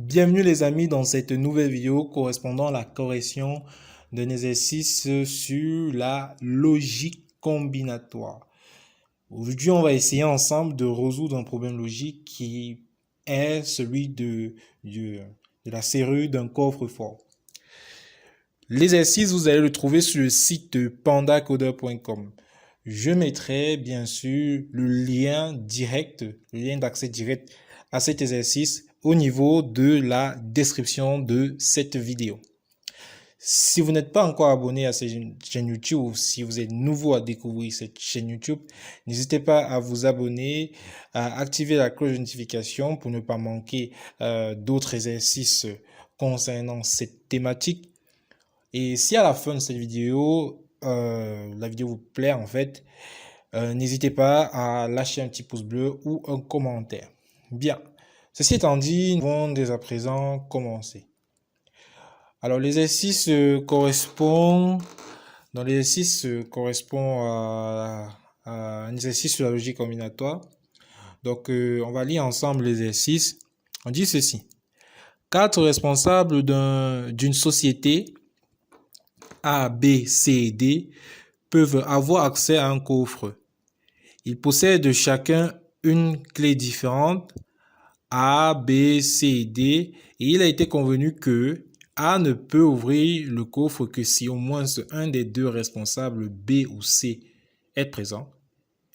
Bienvenue les amis dans cette nouvelle vidéo correspondant à la correction d'un exercice sur la logique combinatoire. Aujourd'hui, on va essayer ensemble de résoudre un problème logique qui est celui de la serrure d'un coffre-fort. L'exercice, vous allez le trouver sur le site pandacodeur.com. Je mettrai bien sûr le lien d'accès direct à cet exercice au niveau de la description de cette vidéo. Si vous n'êtes pas encore abonné à cette chaîne YouTube ou si vous êtes nouveau à découvrir cette chaîne YouTube, n'hésitez pas à vous abonner, à activer la cloche de notification pour ne pas manquer d'autres exercices concernant cette thématique. Et si à la fin de cette vidéo, la vidéo vous plaît en fait, n'hésitez pas à lâcher un petit pouce bleu ou un commentaire. Bien, ceci étant dit, nous allons dès à présent commencer. Alors l'exercice correspond à un exercice sur la logique combinatoire. Donc on va lire ensemble l'exercice. On dit ceci: 4 responsables d'une société A, B, C et D peuvent avoir accès à un coffre. Ils possèdent chacun une clé différente, A, B, C et D, et il a été convenu que A ne peut ouvrir le coffre que si au moins un des deux responsables B ou C est présent.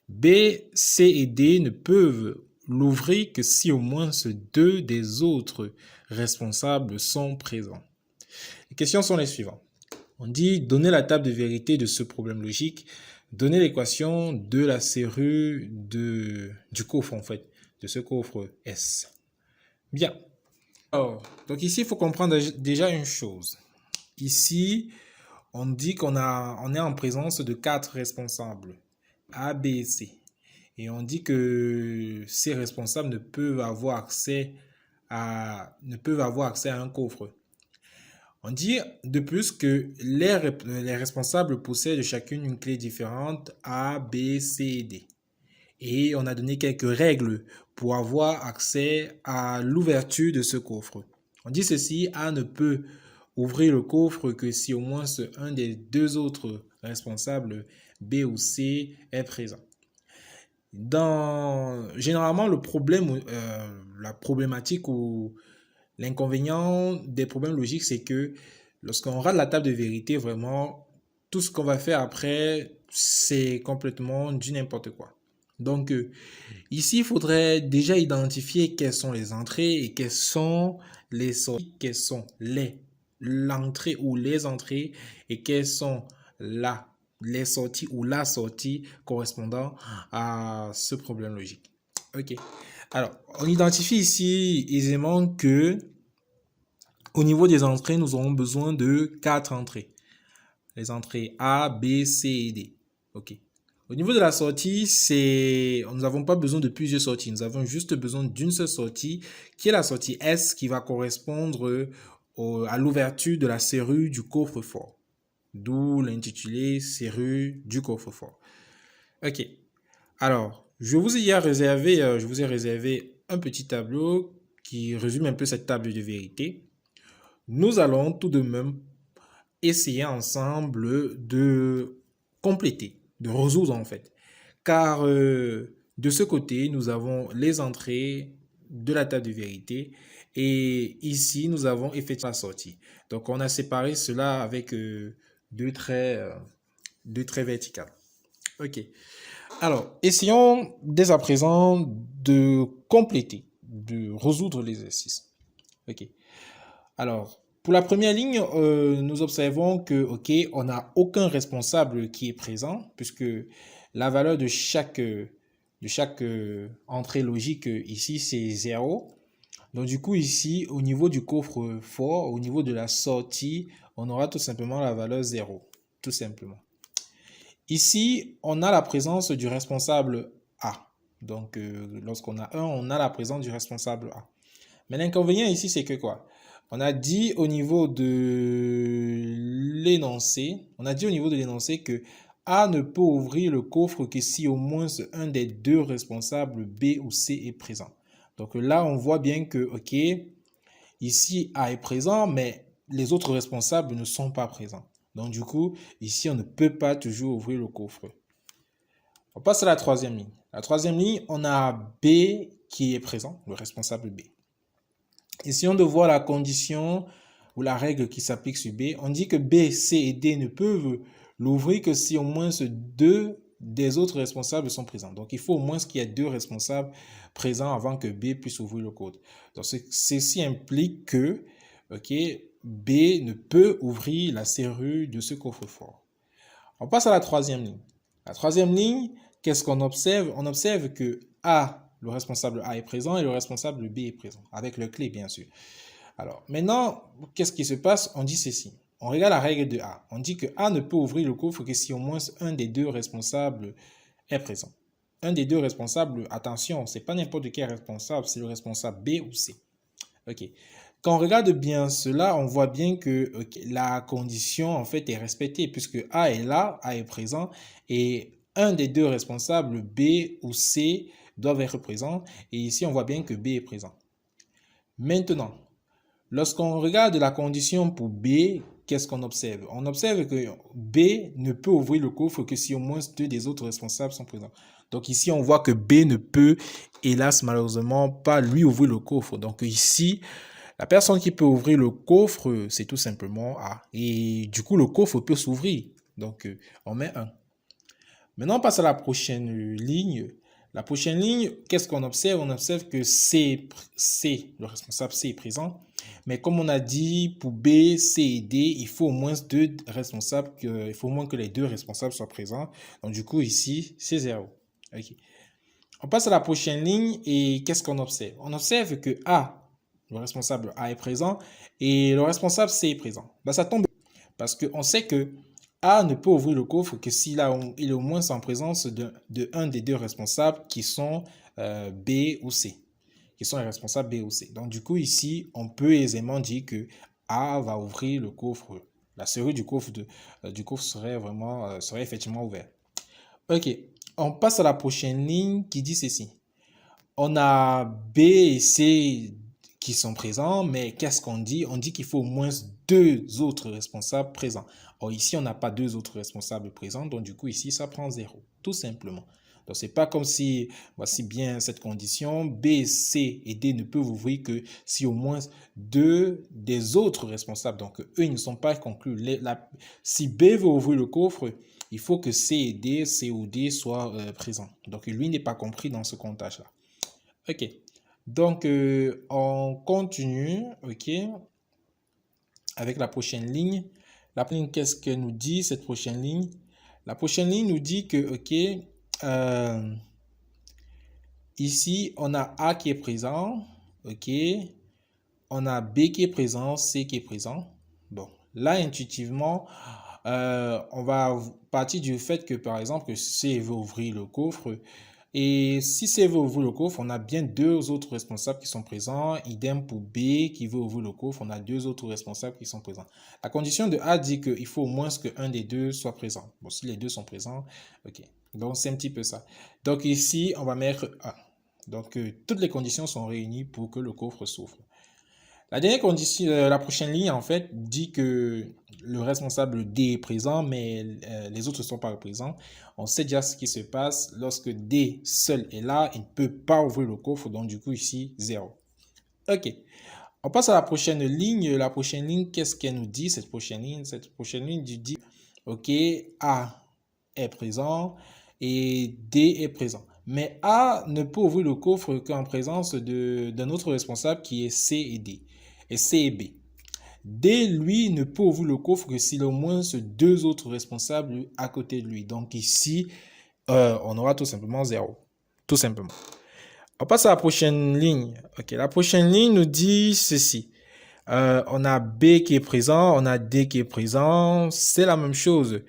B, C et D ne peuvent l'ouvrir que si au moins deux des autres responsables sont présents. Les questions sont les suivantes. On dit donner la table de vérité de ce problème logique, donner l'équation de la serrure du coffre en fait, de ce coffre S. Bien. Alors, donc ici, il faut comprendre déjà une chose. Ici, on dit on est en présence de 4 responsables, A, B et C. Et on dit que ces responsables ne peuvent avoir accès à un coffre. On dit de plus que les responsables possèdent chacune une clé différente A, B, C et D. Et on a donné quelques règles pour avoir accès à l'ouverture de ce coffre. On dit ceci: A ne peut ouvrir le coffre que si au moins un des deux autres responsables B ou C est présent. Généralement, le problème, la problématique ou l'inconvénient des problèmes logiques, c'est que lorsqu'on rate la table de vérité, vraiment, tout ce qu'on va faire après, c'est complètement du n'importe quoi. Donc, ici, il faudrait déjà identifier quelles sont les entrées et quelles sont les sorties, quelles sont l'entrée ou les entrées et quelles sont les sorties ou la sortie correspondant à ce problème logique. Ok. Alors, on identifie ici aisément que au niveau des entrées, nous aurons besoin de 4 entrées. Les entrées A, B, C et D. Ok. Au niveau de la sortie, nous n'avons pas besoin de plusieurs sorties. Nous avons juste besoin d'une seule sortie, qui est la sortie S, qui va correspondre à l'ouverture de la serrure du coffre-fort. D'où l'intitulé serrure du coffre-fort. Ok. Alors, je vous ai réservé un petit tableau qui résume un peu cette table de vérité. Nous allons tout de même essayer ensemble de compléter, de résoudre en fait. Car de ce côté, nous avons les entrées de la table de vérité et ici, nous avons effectué la sortie. Donc, on a séparé cela avec deux traits verticaux. Ok. Alors, essayons dès à présent de compléter, de résoudre l'exercice. Ok. Alors, pour la première ligne, nous observons que, ok, on n'a aucun responsable qui est présent puisque la valeur de chaque entrée logique ici, c'est 0. Donc, du coup, ici, au niveau du coffre-fort, au niveau de la sortie, on aura tout simplement la valeur 0, tout simplement. Ici, on a la présence du responsable A. Donc, lorsqu'on a 1, on a la présence du responsable A. Mais l'inconvénient ici, c'est que quoi? On a dit au niveau de l'énoncé, que A ne peut ouvrir le coffre que si au moins un des deux responsables B ou C est présent. Donc là, on voit bien que, ok, ici A est présent, mais les autres responsables ne sont pas présents. Donc du coup, ici, on ne peut pas toujours ouvrir le coffre. On passe à la troisième ligne. La troisième ligne, on a B qui est présent, le responsable B. Essayons de voir la condition ou la règle qui s'applique sur B. On dit que B, C et D ne peuvent l'ouvrir que si au moins deux des autres responsables sont présents. Donc, il faut au moins qu'il y ait deux responsables présents avant que B puisse ouvrir le code. Donc, ceci implique que B ne peut ouvrir la serrure de ce coffre-fort. On passe à la troisième ligne. La troisième ligne, qu'est-ce qu'on observe? On observe que A, le responsable A est présent et le responsable B est présent, avec le clé bien sûr. Alors maintenant, qu'est-ce qui se passe? On dit ceci. On regarde la règle de A. On dit que A ne peut ouvrir le coffre que si au moins un des deux responsables est présent. Un des deux responsables, attention, ce n'est pas n'importe quel responsable, c'est le responsable B ou C. Ok. Quand on regarde bien cela, on voit bien que la condition en fait est respectée puisque A est là, A est présent et un des deux responsables B ou C doivent être présents et ici on voit bien que B est présent. Maintenant, lorsqu'on regarde la condition pour B, qu'est-ce qu'on observe? On observe que B ne peut ouvrir le coffre que si au moins deux des autres responsables sont présents. Donc ici, on voit que B ne peut, hélas, malheureusement, pas lui ouvrir le coffre. Donc ici, la personne qui peut ouvrir le coffre, c'est tout simplement A. Et du coup, le coffre peut s'ouvrir. Donc, on met 1. Maintenant, on passe à la prochaine ligne. La prochaine ligne, qu'est-ce qu'on observe? On observe que C, le responsable C est présent. Mais comme on a dit, pour B, C et D, il faut au moins deux responsables, il faut au moins que les deux responsables soient présents. Donc, du coup, ici, c'est 0. Okay. On passe à la prochaine ligne et qu'est-ce qu'on observe? On observe que A, le responsable A est présent et le responsable C est présent. Ben, ça tombe parce qu'on sait que A ne peut ouvrir le coffre que s'il est au moins en présence de un des deux responsables qui sont B ou C, qui sont les responsables B ou C. Donc du coup ici, on peut aisément dire que A va ouvrir le coffre. La serrure du coffre, serait effectivement ouverte. Ok, on passe à la prochaine ligne qui dit ceci. On a B et C qui sont présents, mais qu'est-ce qu'on dit? On dit qu'il faut au moins deux autres responsables présents. Or, ici, on n'a pas deux autres responsables présents, donc du coup, ici, ça prend 0, tout simplement. Donc, c'est pas comme si, voici bien cette condition, B, C et D ne peuvent ouvrir que si au moins deux des autres responsables, donc eux, ils ne sont pas conclus. Si B veut ouvrir le coffre, il faut que C et D, C ou D soient présents. Donc, lui n'est pas compris dans ce comptage-là. Ok, donc on continue, ok, avec la prochaine ligne. La prochaine ligne, qu'est-ce qu'elle nous dit, cette prochaine ligne? La prochaine ligne nous dit que, ok, ici, on a A qui est présent, ok, on a B qui est présent, C qui est présent. Bon, là, intuitivement, on va partir du fait que, par exemple, que C veut ouvrir le coffre. Et si C veut ouvrir le coffre, on a bien deux autres responsables qui sont présents. Idem pour B qui veut ouvrir le coffre, on a deux autres responsables qui sont présents. La condition de A dit qu'il faut au moins qu'un des deux soit présent. Bon, si les deux sont présents, ok. Donc, c'est un petit peu ça. Donc, ici, on va mettre A. Donc, toutes les conditions sont réunies pour que le coffre s'ouvre. La dernière condition, la prochaine ligne, en fait, dit que le responsable D est présent, mais les autres ne sont pas présents. On sait déjà ce qui se passe. Lorsque D seul est là, il ne peut pas ouvrir le coffre. Donc, du coup, ici, 0. OK. On passe à la prochaine ligne. La prochaine ligne, qu'est-ce qu'elle nous dit, cette prochaine ligne? Cette prochaine ligne dit, OK, A est présent et D est présent. Mais A ne peut ouvrir le coffre qu'en présence d'un autre responsable qui est C et D. Et C et B. D, lui, ne peut ouvrir le coffre que s'il a au moins deux autres responsables à côté de lui. Donc ici, on aura tout simplement 0. Tout simplement. On passe à la prochaine ligne. Ok, la prochaine ligne nous dit ceci. On a B qui est présent, on a D qui est présent. C'est la même chose.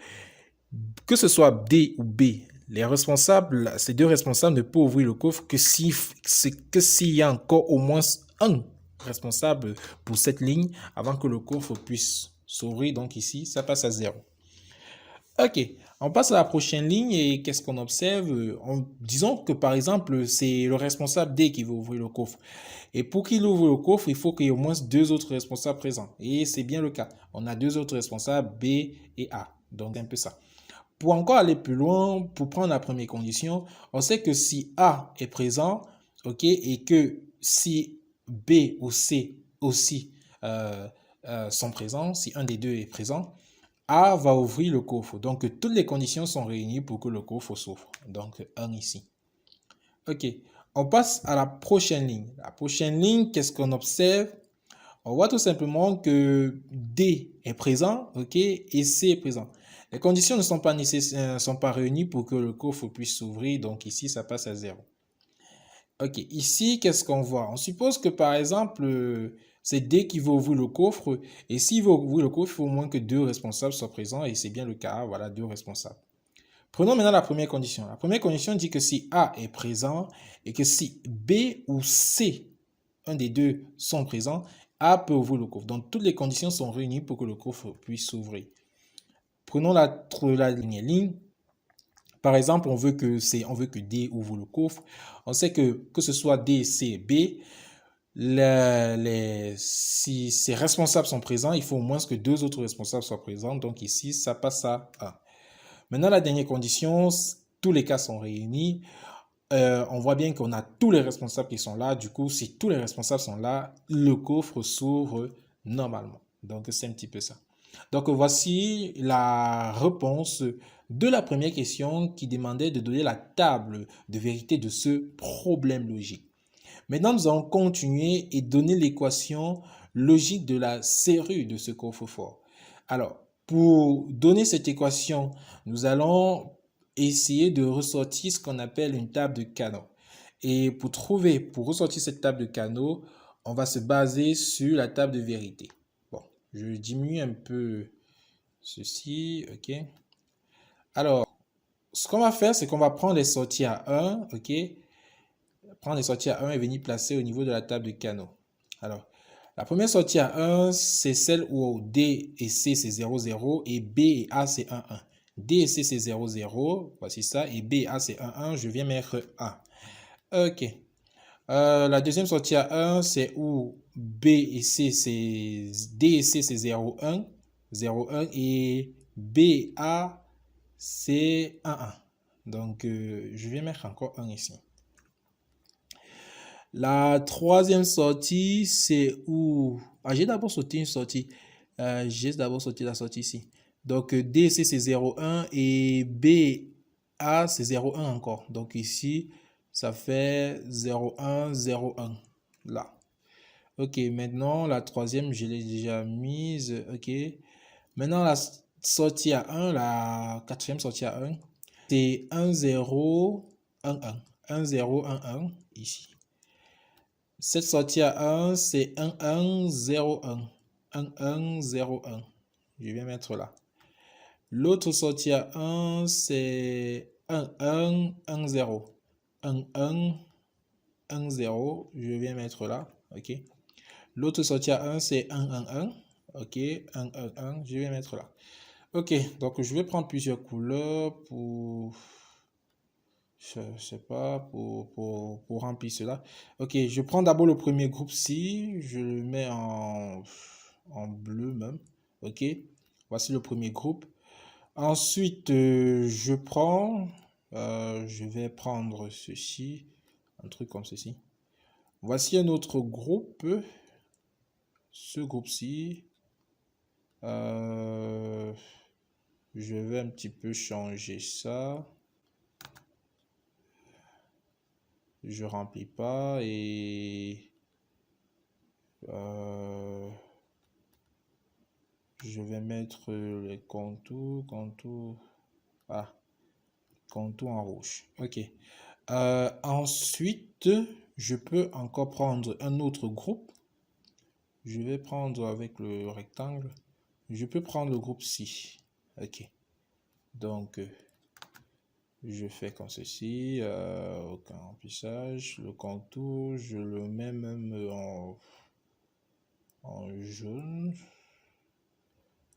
Que ce soit D ou B, les responsables, ces deux responsables ne peuvent ouvrir le coffre que s'il y a encore au moins un responsable pour cette ligne avant que le coffre puisse s'ouvrir. Donc ici, ça passe à 0. Ok, on passe à la prochaine ligne et qu'est-ce qu'on observe? Disons que par exemple, c'est le responsable D qui veut ouvrir le coffre. Et pour qu'il ouvre le coffre, il faut qu'il y ait au moins deux autres responsables présents. Et c'est bien le cas. On a deux autres responsables, B et A. Donc c'est un peu ça. Pour encore aller plus loin, pour prendre la première condition, on sait que si A est présent, ok, et que si B ou C aussi euh, sont présents, si un des deux est présent, A va ouvrir le coffre. Donc, toutes les conditions sont réunies pour que le coffre s'ouvre. Donc, 1 ici. OK. On passe à la prochaine ligne. La prochaine ligne, qu'est-ce qu'on observe? On voit tout simplement que D est présent, OK, et C est présent. Les conditions ne sont pas nécessaires, sont pas réunies pour que le coffre puisse s'ouvrir. Donc, ici, ça passe à 0. Ok, ici, qu'est-ce qu'on voit? On suppose que par exemple, c'est D qui veut ouvrir le coffre. Et s'il veut ouvrir le coffre, il faut au moins que deux responsables soient présents. Et c'est bien le cas. Voilà, deux responsables. Prenons maintenant la première condition. La première condition dit que si A est présent et que si B ou C, un des deux, sont présents, A peut ouvrir le coffre. Donc, toutes les conditions sont réunies pour que le coffre puisse s'ouvrir. Prenons la dernière ligne. Par exemple, on veut que D ouvre le coffre. On sait que ce soit D, C, B, si ces responsables sont présents, il faut au moins que deux autres responsables soient présents. Donc ici, ça passe à 1. Maintenant, la dernière condition, tous les cas sont réunis. On voit bien qu'on a tous les responsables qui sont là. Du coup, si tous les responsables sont là, le coffre s'ouvre normalement. Donc, c'est un petit peu ça. Donc, voici la réponse de la première question qui demandait de donner la table de vérité de ce problème logique. Maintenant, nous allons continuer et donner l'équation logique de la serrure de ce coffre-fort. Alors, pour donner cette équation, nous allons essayer de ressortir ce qu'on appelle une table de Canot. Et pour ressortir cette table de Canot, on va se baser sur la table de vérité. Bon, je diminue un peu ceci, ok. Alors, ce qu'on va faire, c'est qu'on va prendre les sorties à 1, ok. Prendre les sorties à 1 et venir placer au niveau de la table de Canot. Alors, la première sortie à 1, c'est celle où D et C c'est 0, 0 et B et A c'est 1, 1. D et C c'est 0, 0, voici ça, et B et A c'est 1, 1, je viens mettre 1. Ok. La deuxième sortie à 1, c'est où B et C c'est D et C c'est 0, 1, 0, 1 et B et A c'est 1, 1. Donc, je vais mettre encore 1 ici. La troisième sortie, c'est où... Ah, j'ai d'abord sauté une sortie. J'ai d'abord sauté la sortie ici. Donc, D, C, c'est 0,1 et B, A, c'est 0,1 encore. Donc, ici, ça fait 0,1, 0,1. Là. Ok, maintenant, la troisième, je l'ai déjà mise. Ok. Maintenant, la sortie à 1, la quatrième sortie à 1, c'est 1, 0, 1, 1. 1, 0, 1, 1, ici. Cette sortie à 1, c'est 1, 1, 0, 1. 1, 1, 0, 1. Je vais mettre là. L'autre sortie à 1, c'est 1, 1, 1, 0. 1, 1, 1, 0. Je vais mettre là. OK. L'autre sortie à 1, c'est 1, 1, 1. OK. 1, 1, 1. Je vais mettre là. OK. Donc, je vais prendre plusieurs couleurs pour... Je sais pas, pour remplir cela. Ok, je prends d'abord le premier groupe-ci, je le mets en bleu même. Ok, voici le premier groupe. Ensuite, je vais prendre ceci, un truc comme ceci. Voici un autre groupe, ce groupe-ci. Je vais un petit peu changer ça. Je remplis pas et je vais mettre les contours en rouge. Ok. Ensuite, je peux encore prendre un autre groupe. Je vais prendre avec le rectangle. Je peux prendre le groupe ci. Ok. Donc, je fais comme ceci. Aucun remplissage. Le contour, je le mets même en jaune.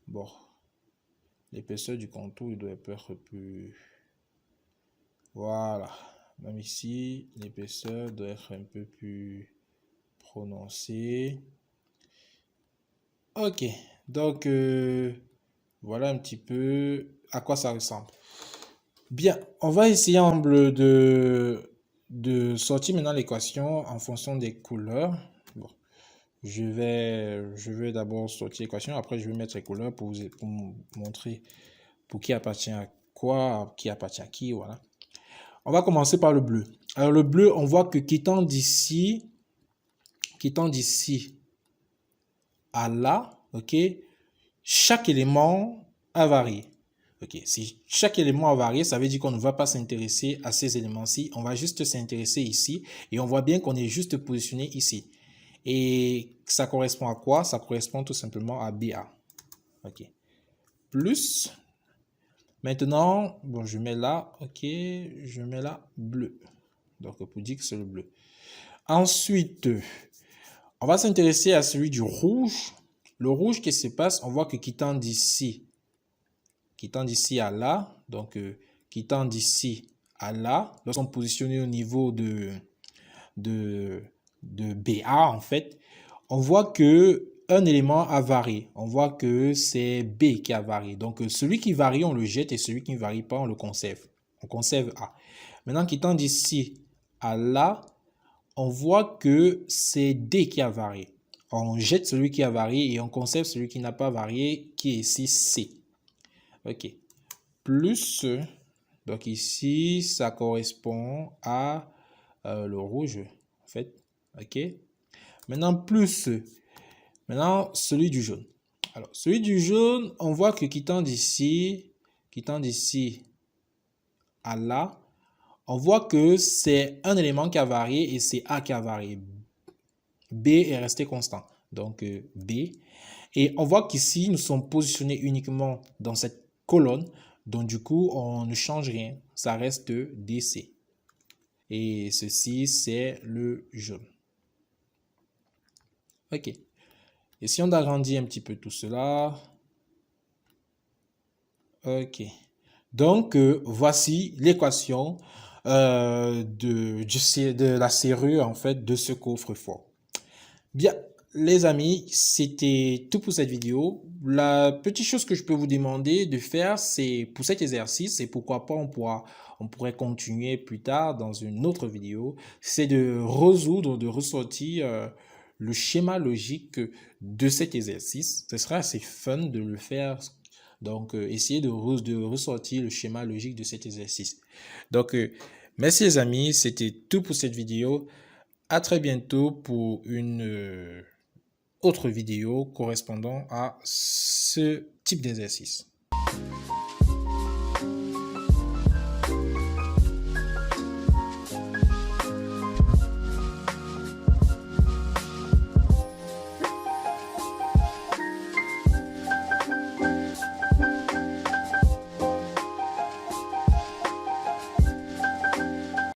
Bon. L'épaisseur du contour, il doit être plus... Voilà. Même ici, l'épaisseur doit être un peu plus prononcée. Ok. Donc, voilà un petit peu à quoi ça ressemble. Bien, on va essayer ensemble de sortir maintenant l'équation en fonction des couleurs. Bon, je vais d'abord sortir l'équation, après je vais mettre les couleurs pour vous montrer pour qui appartient à quoi, qui appartient à qui, voilà. On va commencer par le bleu. Alors le bleu, on voit que quittant d'ici à là, ok, chaque élément a varié. Ok, si chaque élément a varié, ça veut dire qu'on ne va pas s'intéresser à ces éléments-ci. On va juste s'intéresser ici et on voit bien qu'on est juste positionné ici. Et ça correspond à quoi? Ça correspond tout simplement à BA. Ok. Plus. Maintenant, bon, je mets là, ok, je mets là bleu. Donc, pour dire que c'est le bleu. Ensuite, on va s'intéresser à celui du rouge. Le rouge, qu'est-ce qui se passe? On voit que quittant d'ici à là, donc quittant d'ici à là, lorsqu'on est positionné au niveau de BA, en fait, on voit que un élément a varié. On voit que c'est B qui a varié. Donc, celui qui varie, on le jette et celui qui ne varie pas, on le conserve. On conserve A. Maintenant, quittant d'ici à là, on voit que c'est D qui a varié. On jette celui qui a varié et on conserve celui qui n'a pas varié, qui est ici C. Ok. Plus, donc ici, ça correspond à le rouge, en fait. Ok. Maintenant, plus, maintenant, celui du jaune. Alors, celui du jaune, on voit que quittant d'ici à là, on voit que c'est un élément qui a varié et c'est A qui a varié. B est resté constant. Donc, B. Et on voit qu'ici, nous sommes positionnés uniquement dans cette colonne. Donc, du coup, on ne change rien. Ça reste DC. Et ceci, c'est le jaune. OK. Et si on agrandit un petit peu tout cela. OK. Donc, voici l'équation de la serrure, en fait, de ce coffre-fort. Bien, les amis, c'était tout pour cette vidéo. La petite chose que je peux vous demander de faire, c'est pour cet exercice, et pourquoi pas on pourrait continuer plus tard dans une autre vidéo, c'est de résoudre, de ressortir le schéma logique de cet exercice. Ce sera assez fun de le faire. Donc, essayez de ressortir le schéma logique de cet exercice. Donc, merci les amis, c'était tout pour cette vidéo. À très bientôt pour une autre vidéo correspondant à ce type d'exercice.